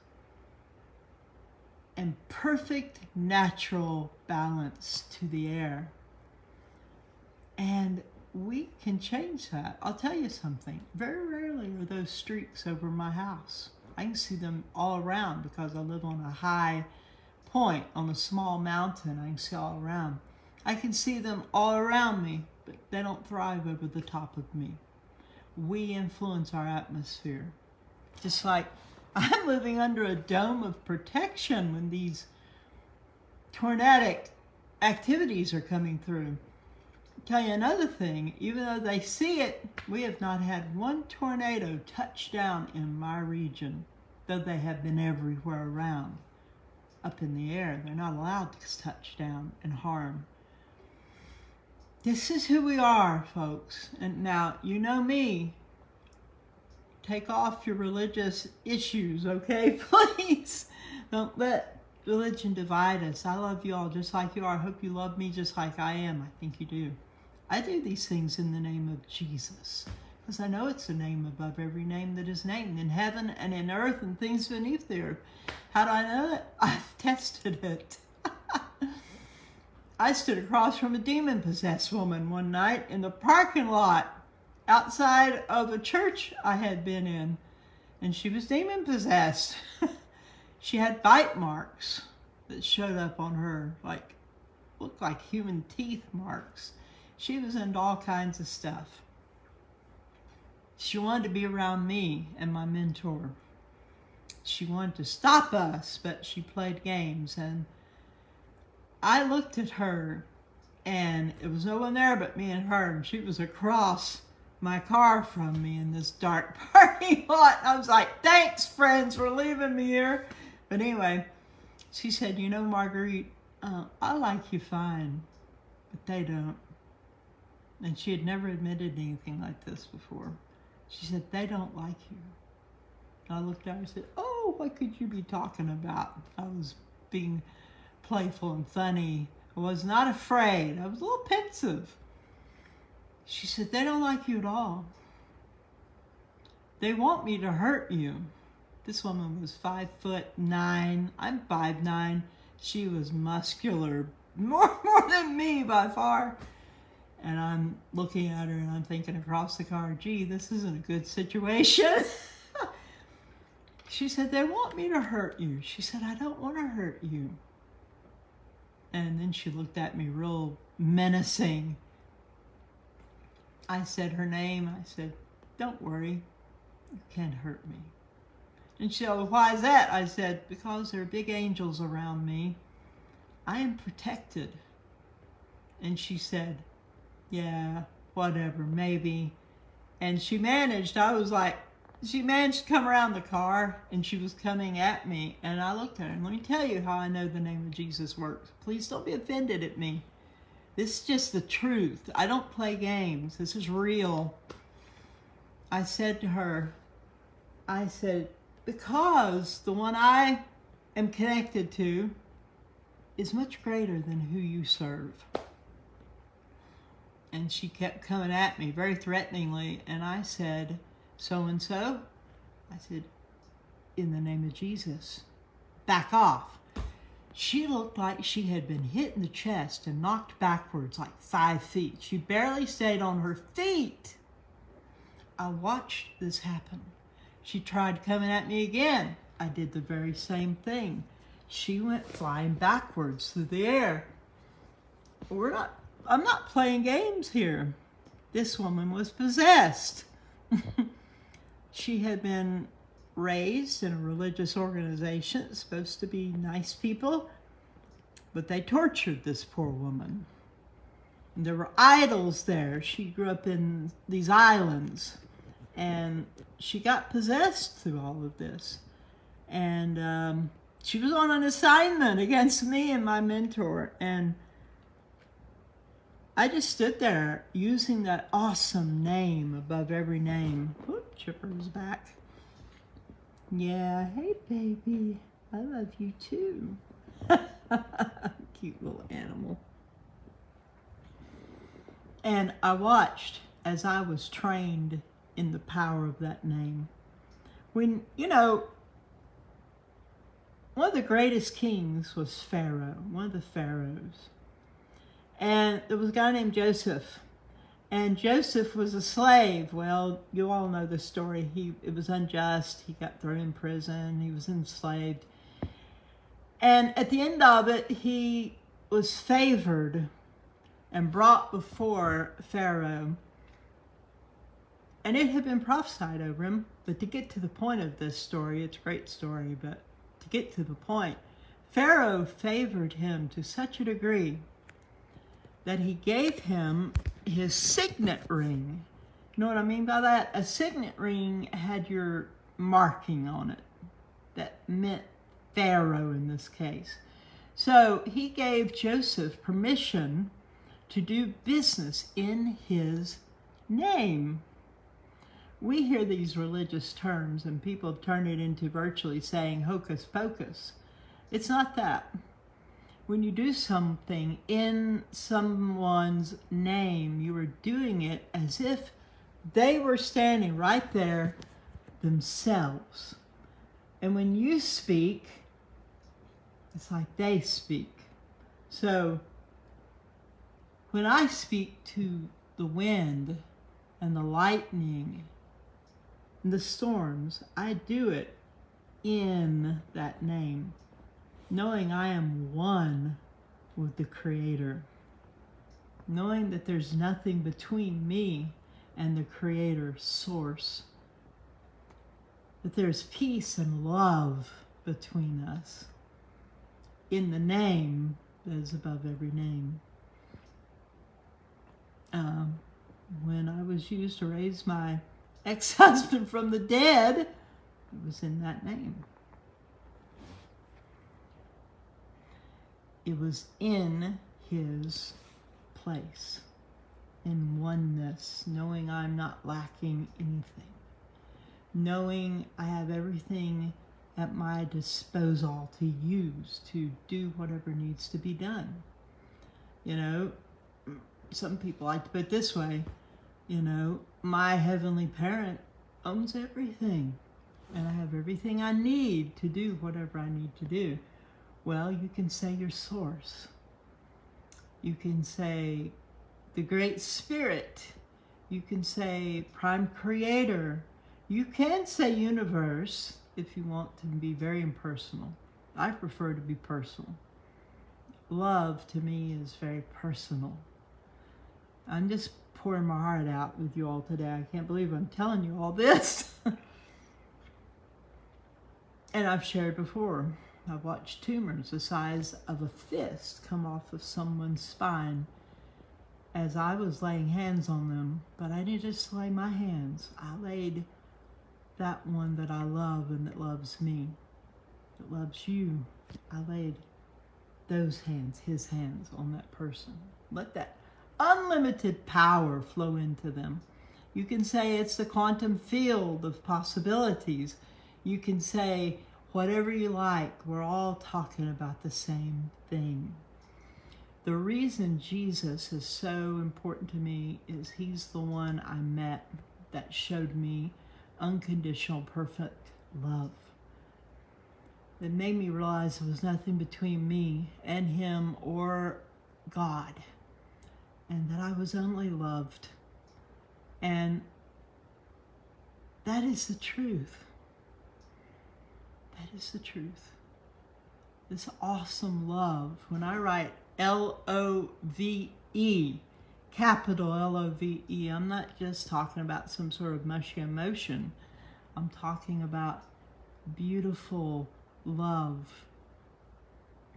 and perfect natural balance to the air. And we can change that. I'll tell you something. Very rarely are those streaks over my house. I can see them all around because I live on a high point on a small mountain. I can see all around. I can see them all around me but they don't thrive over the top of me. We influence our atmosphere. Just like I'm living under a dome of protection when these tornadic activities are coming through. I'll tell you another thing, even though they see it, we have not had one tornado touch down in my region, though they have been everywhere around. Up in the air, they're not allowed to touch down and harm. This is who we are, folks. And now, you know me. Take off your religious issues, okay? Please. Don't let religion divide us. I love you all just like you are. I hope you love me just like I am. I think you do. I do these things in the name of Jesus, because I know it's a name above every name that is named in heaven and in earth and things beneath there. How do I know it? I've tested it. I stood across from a demon-possessed woman one night in the parking lot outside of a church I had been in, and she was demon-possessed. She had bite marks that showed up on her, looked like human teeth marks. She was into all kinds of stuff. She wanted to be around me and my mentor. She wanted to stop us, but she played games, and I looked at her, and it was no one there but me and her, and she was across my car from me in this dark parking lot. I was like, thanks, friends, for leaving me here. But anyway, she said, you know, Marguerite, I like you fine, but they don't. And she had never admitted anything like this before. She said, they don't like you. And I looked at her and said, oh, what could you be talking about? I was being playful and funny. I was not afraid. I was a little pensive. She said, they don't like you at all. They want me to hurt you. This woman was 5'9". I'm 5'9". She was muscular, more than me by far. And I'm looking at her and I'm thinking across the car, gee, this isn't a good situation. She said, they want me to hurt you. She said, I don't want to hurt you. And then she looked at me real menacing. I said her name. I said, don't worry, you can't hurt me. And she said, well, why is that? I said, because there are big angels around me. I am protected. And she said, yeah, whatever, maybe. And she managed to come around the car, and she was coming at me, and I looked at her, and let me tell you how I know the name of Jesus works. Please don't be offended at me. This is just the truth. I don't play games. This is real. I said to her, I said, because the one I am connected to is much greater than who you serve. And she kept coming at me very threateningly, and I said, so-and-so, I said, in the name of Jesus, back off. She looked like she had been hit in the chest and knocked backwards like 5 feet. She barely stayed on her feet. I watched this happen. She tried coming at me again. I did the very same thing. She went flying backwards through the air. I'm not playing games here. This woman was possessed. She had been raised in a religious organization, supposed to be nice people, but they tortured this poor woman. And there were idols there. She grew up in these islands, and she got possessed through all of this. And she was on an assignment against me and my mentor, and I just stood there using that awesome name above every name. Whoop, Chipper's back. Yeah, hey baby, I love you too. Cute little animal. And I watched as I was trained in the power of that name. When, you know, one of the greatest kings was Pharaoh, one of the pharaohs. And there was a guy named Joseph. And Joseph was a slave. Well, you all know the story. It was unjust. He got thrown in prison. He was enslaved. And at the end of it, he was favored. and brought before Pharaoh. And it had been prophesied over him. But to get to the point of this story, it's a great story, but to get to the point, Pharaoh favored him to such a degree that he gave him his signet ring. You know what I mean by that? A signet ring had your marking on it. That meant Pharaoh in this case. So he gave Joseph permission to do business in his name. We hear these religious terms and people turn it into virtually saying hocus pocus. It's not that. When you do something in someone's name, you are doing it as if they were standing right there themselves. And when you speak, it's like they speak. So when I speak to the wind and the lightning and the storms, I do it in that name, knowing I am one with the Creator, knowing that there's nothing between me and the Creator source, that there's peace and love between us in the name that is above every name. When I was used to raise my ex-husband from the dead, it was in that name. It was in his place, in oneness, knowing I'm not lacking anything, knowing I have everything at my disposal to use to do whatever needs to be done. You know, some people like to put it this way, you know, my heavenly parent owns everything, and I have everything I need to do whatever I need to do. Well, you can say your source. You can say the Great Spirit. You can say Prime Creator. You can say universe if you want to be very impersonal. I prefer to be personal. Love to me is very personal. I'm just pouring my heart out with you all today. I can't believe I'm telling you all this. And I've shared before. I've watched tumors the size of a fist come off of someone's spine as I was laying hands on them. But I didn't just lay my hands. I laid that one that I love and that loves me, that loves you. I laid those hands, his hands, on that person. Let that unlimited power flow into them. You can say it's the quantum field of possibilities. You can say whatever you like. We're all talking about the same thing. The reason Jesus is so important to me is he's the one I met that showed me unconditional, perfect love. That made me realize there was nothing between me and him or God, and that I was only loved. And that is the truth. That is the truth. This awesome love. When I write L-O-V-E, capital L-O-V-E, I'm not just talking about some sort of mushy emotion. I'm talking about beautiful love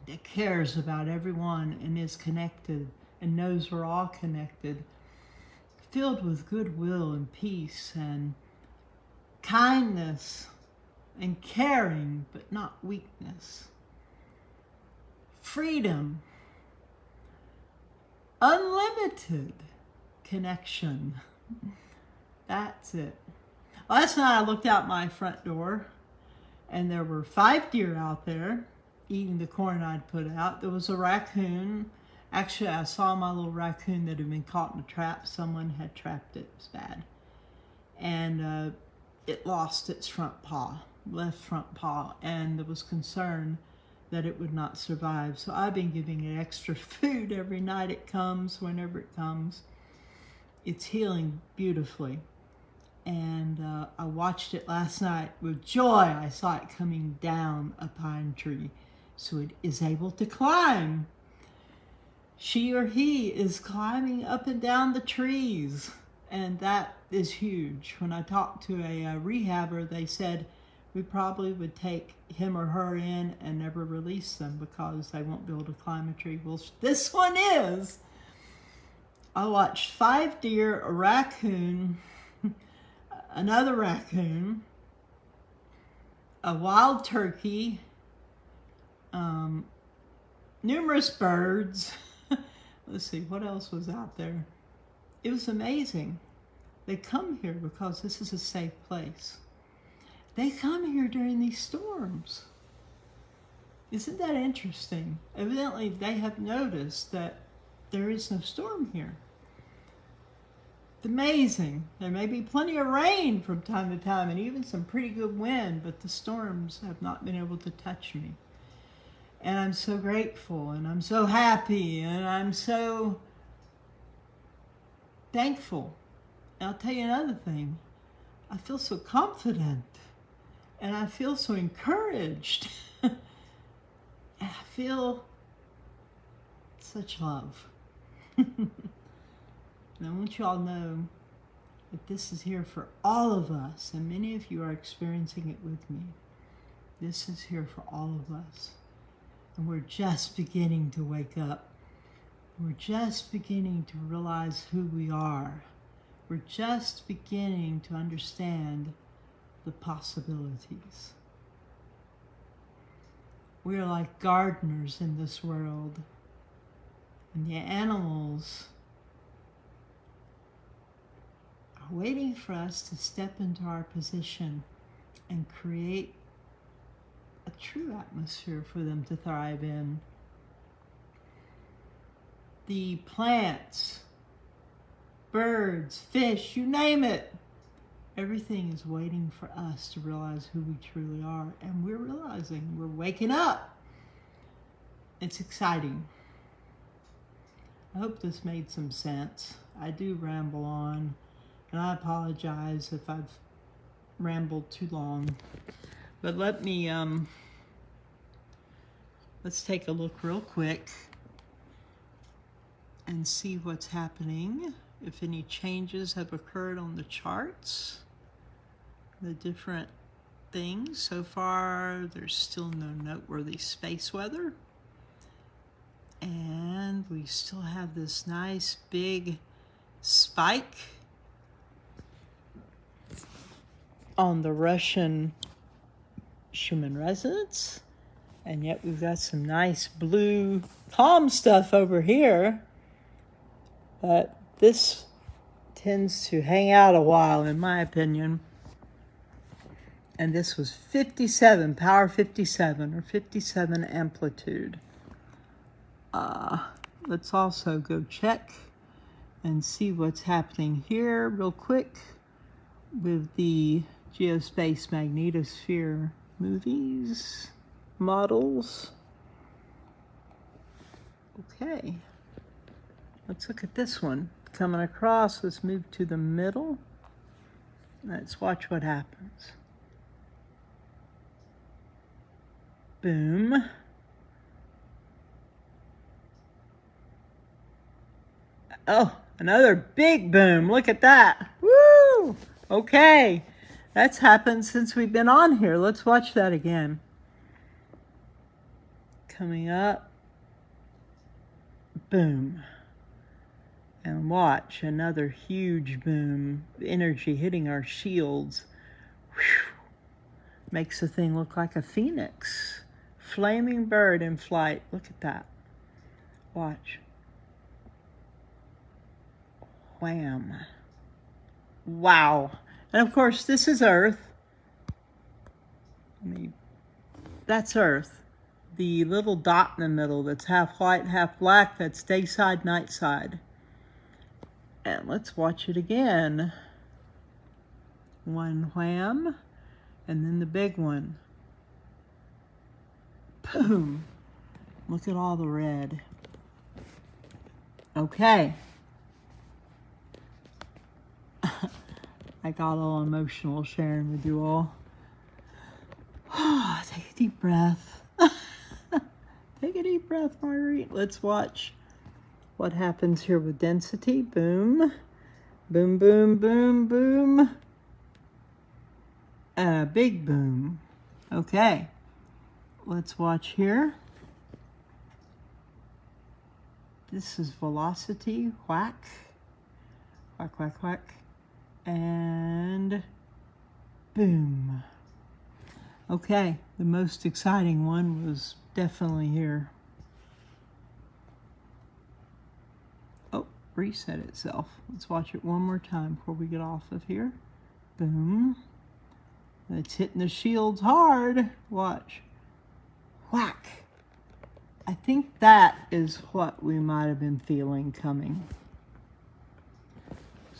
that cares about everyone and is connected and knows we're all connected, filled with goodwill and peace and kindness and caring, but not weakness. Freedom, unlimited connection. That's it. Last night I looked out my front door and there were 5 deer out there eating the corn I'd put out. There was a raccoon. Actually, I saw my little raccoon that had been caught in a trap. Someone had trapped it. It was bad. And it lost its front paw, left front paw, and there was concern that it would not survive. So I've been giving it extra food every night it comes, whenever it comes. It's healing beautifully. And I watched it last night with joy. I saw it coming down a pine tree. So it is able to climb. she or he is climbing up and down the trees. And that is huge. When I talked to a rehabber, they said we probably would take him or her in and never release them because they won't be able to climb a tree. Well, this one is. I watched 5 deer, a raccoon, another raccoon, a wild turkey, numerous birds. Let's see, what else was out there? It was amazing. They come here because this is a safe place. They come here during these storms. Isn't that interesting? Evidently, they have noticed that there is no storm here. It's amazing. There may be plenty of rain from time to time and even some pretty good wind, but the storms have not been able to touch me. And I'm so grateful, and I'm so happy, and I'm so thankful. And I'll tell you another thing. I feel so confident, and I feel so encouraged, and I feel such love. And I want you all to know that this is here for all of us, and many of you are experiencing it with me. This is here for all of us. And we're just beginning to wake up. We're just beginning to realize who we are. We're just beginning to understand the possibilities. We are like gardeners in this world. And the animals are waiting for us to step into our position and create a true atmosphere for them to thrive in. The plants, birds, fish, you name it. Everything is waiting for us to realize who we truly are. And we're realizing, we're waking up. It's exciting. I hope this made some sense. I do ramble on, and I apologize if I've rambled too long. But let me, let's take a look real quick and see what's happening. If any changes have occurred on the charts, the different things. So far, there's still no noteworthy space weather. And we still have this nice big spike on the Russian Schumann resonance. And yet we've got some nice blue calm stuff over here. But this tends to hang out a while, in my opinion. And this was 57, power 57, or 57 amplitude. Let's also go check and see what's happening here real quick with the Geospace Magnetosphere movies, models. Okay, let's look at this one. Coming across, let's move to the middle. Let's watch what happens. Boom. Oh, another big boom. Look at that. Woo! Okay. That's happened since we've been on here. Let's watch that again. Coming up. Boom. And watch another huge boom. Energy hitting our shields. Whew. Makes the thing look like a phoenix. Flaming bird in flight. Look at that. Watch. Wham. Wow. And of course, this is Earth. That's Earth. The little dot in the middle that's half white, half black, that's day side, night side. And let's watch it again. One wham, and then the big one. Boom. Look at all the red. Okay. I got all emotional sharing with you all. Take a deep breath. Take a deep breath, Marguerite. Let's watch what happens here with density. Boom, boom, boom, boom, boom, and a big boom. Okay, let's watch here. This is velocity, whack, whack, whack, whack, and boom. Okay, the most exciting one was definitely here. Oh, reset itself. Let's watch it one more time before we get off of here. Boom. It's hitting the shields hard. Watch. Whack. I think that is what we might have been feeling coming.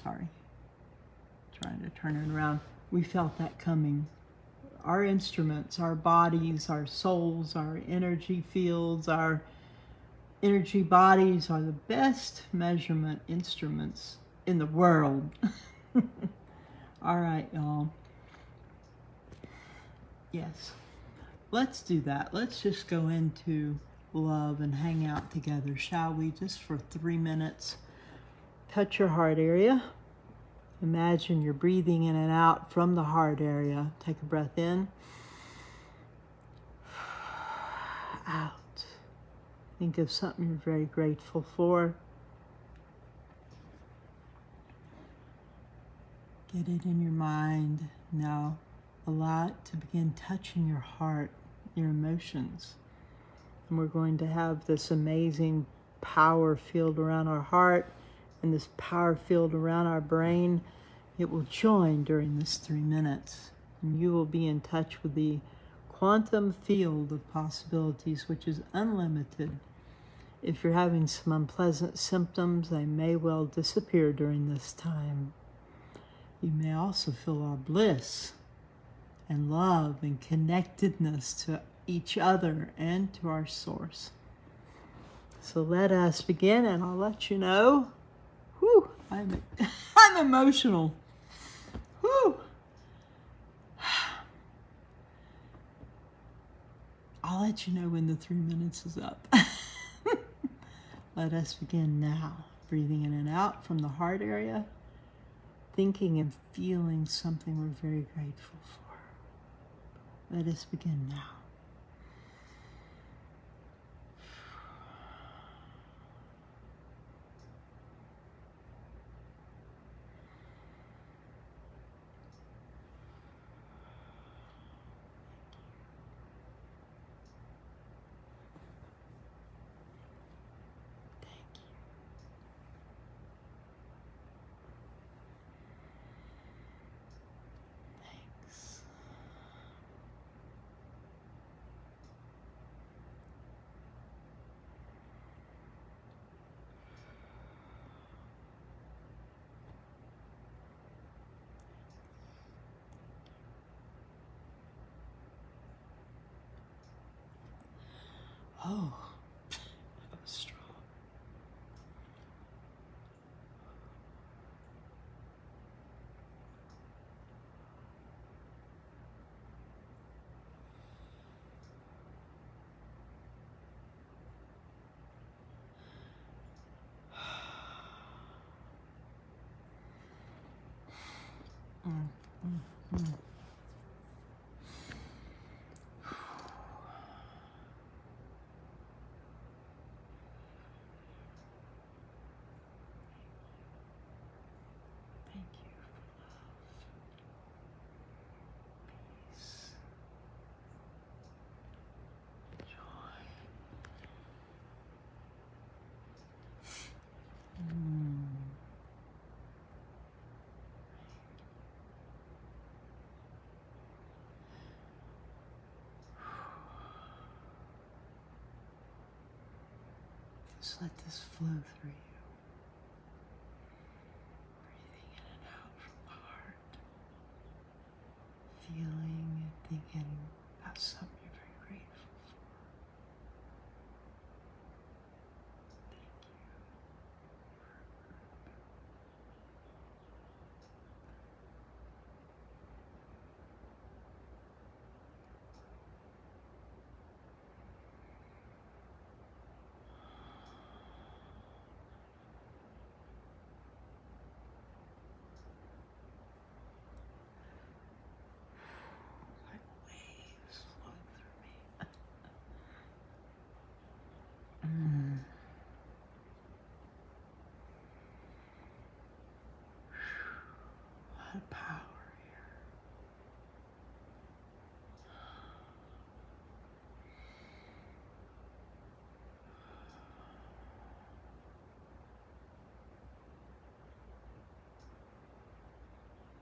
Sorry. Trying to turn it around. We felt that coming. Our instruments, our bodies, our souls, our energy fields, our energy bodies are the best measurement instruments in the world. All right, y'all. Yes, let's do that. Let's just go into love and hang out together, shall we? Just for 3 minutes. Touch your heart area. Imagine you're breathing in and out from the heart area. Take a breath in. Out. Think of something you're very grateful for. Get it in your mind. Now allow it to begin touching your heart, your emotions. And we're going to have this amazing power field around our heart and this power field around our brain. It will join during this 3 minutes. And you will be in touch with the quantum field of possibilities, which is unlimited. If you're having some unpleasant symptoms, they may well disappear during this time. You may also feel our bliss and love and connectedness to each other and to our source. So let us begin, and I'll let you know. Whew, I'm emotional. Whew. I'll let you know when the 3 minutes is up. Let us begin now. Breathing in and out from the heart area. Thinking and feeling something we're very grateful for. Let us begin now. Oh, that was strong. Thank you for love, peace, joy. Just let this flow through you. Breathing in and out from the heart. Feeling and thinking about something you're very grateful for. Thank you. of power here.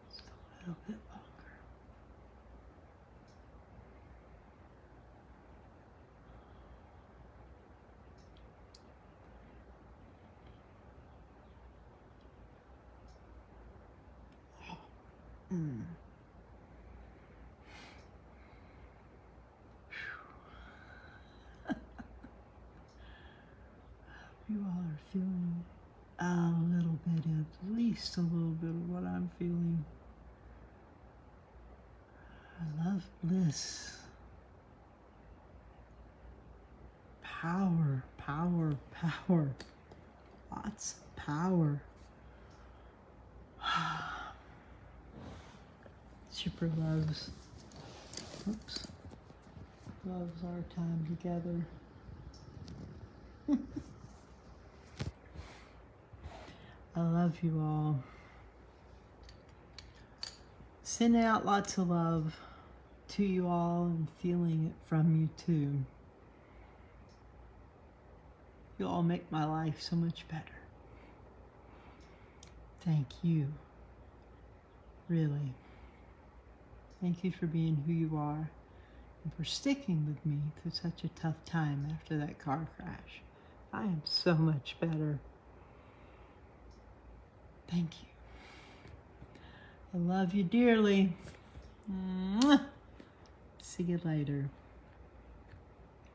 Just a little bit longer. Mm. You all are feeling a little bit, at least a little bit of what I'm feeling. I love bliss. Power, power, power. Lots of power. Super loves. Oops. Loves our time together. I love you all. Sending out lots of love to you all and feeling it from you too. You all make my life so much better. Thank you. Really. Thank you for being who you are and for sticking with me through such a tough time after that car crash. I am so much better. Thank you. I love you dearly. Mwah. See you later.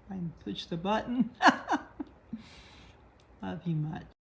I can push the button. Love you much.